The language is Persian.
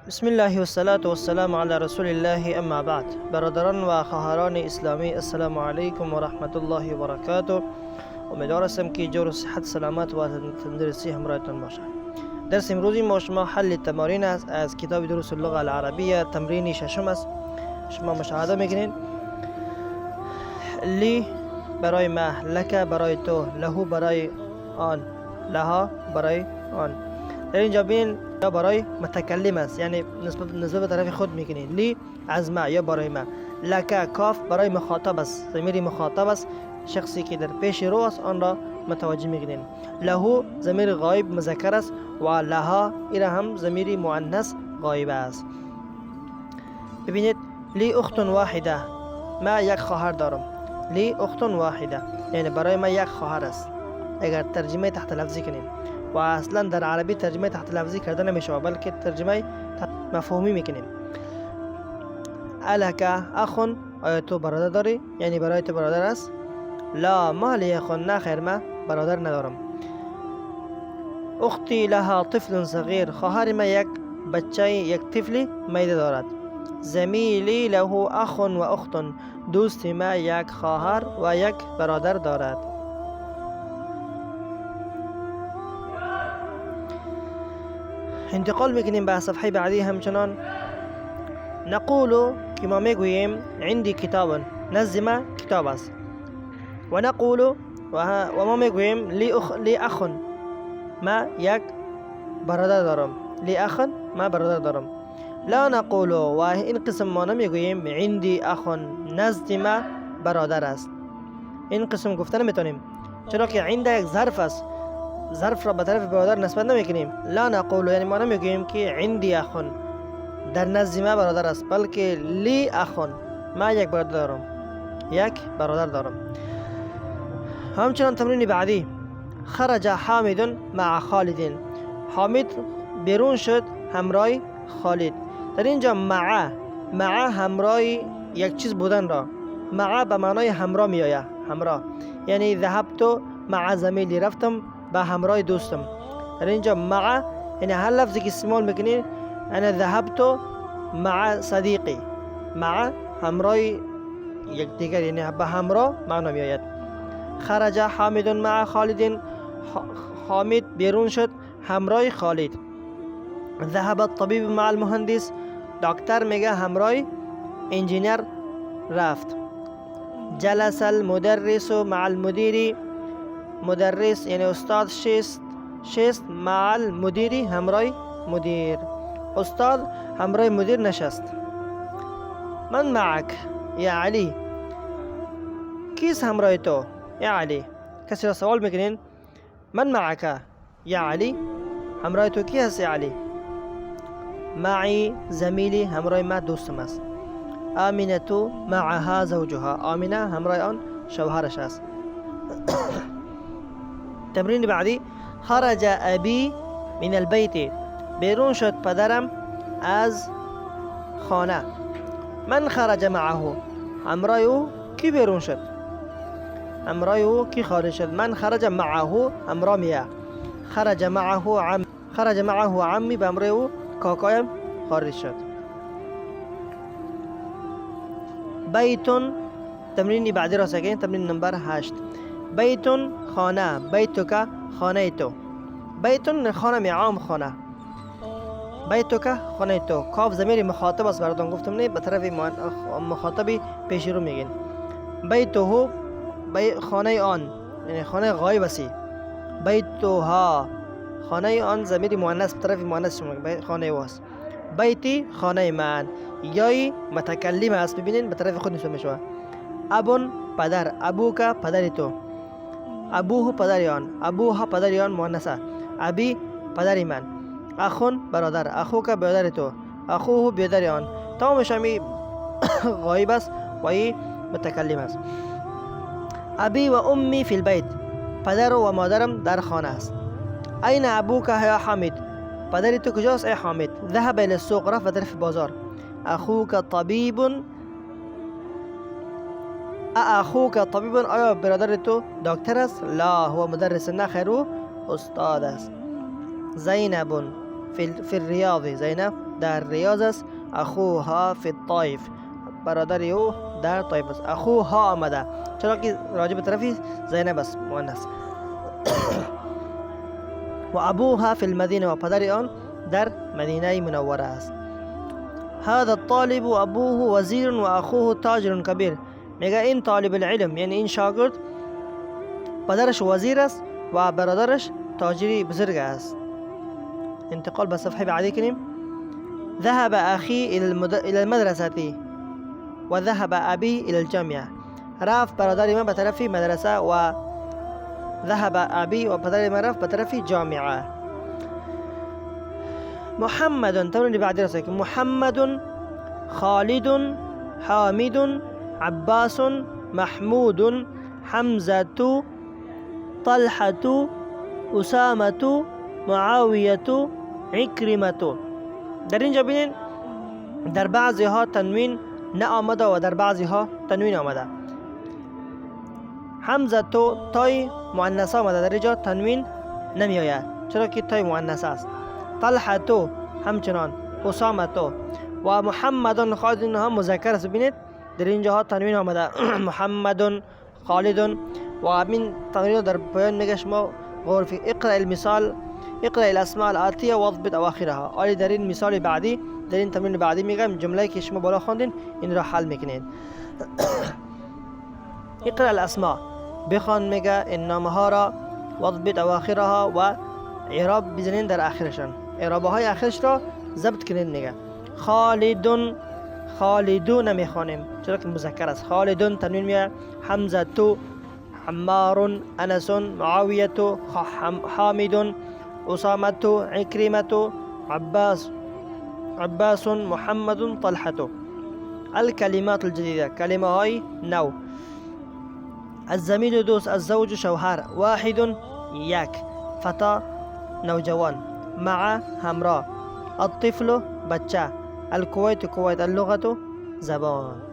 بسم الله والصلاة والسلام على رسول الله اما بعد. برادران و خواهران اسلامی، السلام علیکم و رحمت الله و برکاته. امیدوارم که جور و صحت سلامت و تندرستی همراهتان باشد. درس امروزی ما شما حل تمارین است از کتاب دروس اللغة العربیه، تمرین ششم است. شما مشاهده میکنین. لی برای ما، لک برای تو، لهو برای آن، لها برای آن. در اینجا بین یا برای متکلم است، یعنی نسبت به طرف خود میکنید. لی از ما یا برای ما. لک کاف برای مخاطب است، ضمیر مخاطب است، شخصی که در پیش رو است آن را متوجه میکنید. لهو ضمیر غایب مذکر است و لها ایره هم ضمیر مؤنث غایب است. ببینید، لی اخت واحده، ما یک خواهر دارم. لی اخت واحده یعنی برای ما یک خواهر است. اگر ترجمه تحت لفظی کنیم، و اصلا در عربی ترجمه تحت لفظی کرده نمیشه، بلکه ترجمه مفهومی میکنیم. الک اخ، آیا تو برادر داری؟ یعنی برای تو برادر است. لا ما لی اخ، نه خیر ما برادر ندارم. اختی لها طفل صغیر، خواهر ما یک بچه، یک طفل میده دارد. زمیلی له اخ و اخت، دوست ما یک خواهر و یک برادر دارد. انتقال میکنیم به صفحه بعدی. همچنان نقول که ما میگوییم عندي کتاب، نزد ما کتاب است. و نقول و ما میگوییم لی اخ، ما یک برادر دارم. لی اخ، ما برادر دارم. لا نقول، و این قسم ما نمیگوییم عندي اخ، نزد ما برادر است. این قسم گفته نمیتونیم، چرا که عند یک ظرف است، ظرف را به طرف برادر نسبت نمیکنیم. لا نقول یعنی ما نمیگوییم که عندي اخ، در نزد ما برادر است، بلکه لی اخ، ما یک برادر دارم، یک برادر دارم. همچنان تمرین بعدی. خرج حامد مع خالد، حامد بیرون شد همراه خالد. در اینجا مع همراه یک چیز بودن را، مع به معنای همراه می آید. همراه یعنی ذهبت مع زمیلی، رفتم به همراه دوستم. در اینجا مع یعنی هر لفظی که استعمال میکنید، انا ذهبت مع صدیقی، مع همراه یک دیگر، یعنی به همراه معنا می آید. خرج حامد مع خالد، حامد بیرون شد همراه خالد. ذهب الطبیب مع المهندس، دکتر میگه همراه انجینیر رفت. جلس المدرس مع المدیر، مدرس یعنی استاد شست مع المدیر همراه مدیر، استاد همراه مدیر نشست. من معک یا علی، کیست همراه تو یا علی؟ کسی را سوال میکنین من معک یا علی، همراه تو کی هست یا علی؟ معی زمیلی، همراه ما دوستم است. آمینه تو معها زوجها، آمینه همراه آن شوهرش است. تمرین بعدی. خرج ابی من البیت، بیرون شد پدرم از خانه. من خرج معه، همراه او کی بیرون شد؟ همراه او کی خارج شد؟ من خرج معه، همراه میا. خرج معه عمی، به همراه او کاکایم خارج شد. بیتون، تمرین بعدی را سکین، تمرین نمبر 8. بیتون خانه، بیتک خانه تو. بیتون خانه می عام خانه، بیتک خانه تو. کاف ضمیر مخاطب است، براتون گفتم نه، به طرف مخاطبی پیش رو میگین. بیتو خانه آن یعنی خانه غایب است. بیتوها خانه آن ضمیر مؤنث به طرف مؤنث خانه او است. بیتی خانه من، یای متکلم است، ببینین به طرف خود نسبت میشه. ابون پدر، ابوکا پدر تو. ابوه پدر آن، ابوها پدر آن مؤنث. ابی پدر من. اخون برادر، اخوکا برادر تو. اخوه برادر آن. تمامش همی غایب است و ای متکلم است. ابی و امی فی البیت، پدر و مادرم در خانه است. این ابوک یا حامد، پدر تو کجاست ای حامد؟ ذهب الى السوق، رفت طرف بازار. اخوک طبیب، اخوک طبیب، آیا برادر تو دکتر است؟ لا هو مدرس، نه خیر او استاد است. زینب فی الریاض، زینب در ریاض است. اخوها فی الطائف، برادر او در طائف است. اخوها آمده چرا که راجع به طرفی زینب است، مؤنث. و ابوها فی المدینه، و پدر آن در مدینه منوره است. هذا الطالب ابوه وزیر و اخوه تاجر کبیر. میگه این طالب العلم یعنی این شاگرد پدرش وزیر است و برادرش تاجری بزرگ است. انتقال به صفحه بعدی کنیم. ذهب اخی الى المدرسه و ذهب ابی الى الجامعه. رفت برادر من به طرف مدرسه و ذهب ابی و پدر من رفت به طرف جامعه. محمد تمرین بعدی رسه که محمد خالد حامد عباس محمود حمزه طلحه اسامه معاویه عکرمه. در اینجا ببینید در بعضی ها تنوین نه آمده و در بعضی ها تنوین آمده. حمزه تای مؤنث آمده، در اینجا تنوین نمی آید چرا که تای مؤنث است. طلحه همچنان، اسامه و محمد خالد اینها مذکر است. ببینید در اینجا ها تنوین آمده. محمد خالد. و همین تنوین در پایان میگه شما غور فی اقرأ المثال، اقرأ الاسماء الآتیه واضبط اواخرها. آلی در این مثال بعدی، در این تمرین بعدی میگم جمله که شما بالا خواندین این را حل میکنید. اقرأ الاسماء، بخوان میگه این نامه ها را، واضبط اواخرها و اعراب بزنین در آخرشان، اعراب های آخرش را ضبط کنین. میگه خالدون، خالدون میخوانیم چرا که مذکر است. خالدون تنوین میگه. حمزه عمار انس معاویه حامد اسامه عکرمه عباس محمد طلحه. الكلمات الجديدة، كلمة هاي نو. الزميل دوست، الزوج شوهر، واحد یک، فتى نوجوان، مع همراه، الطفل بچه، الكويت كويت، اللغة زبان.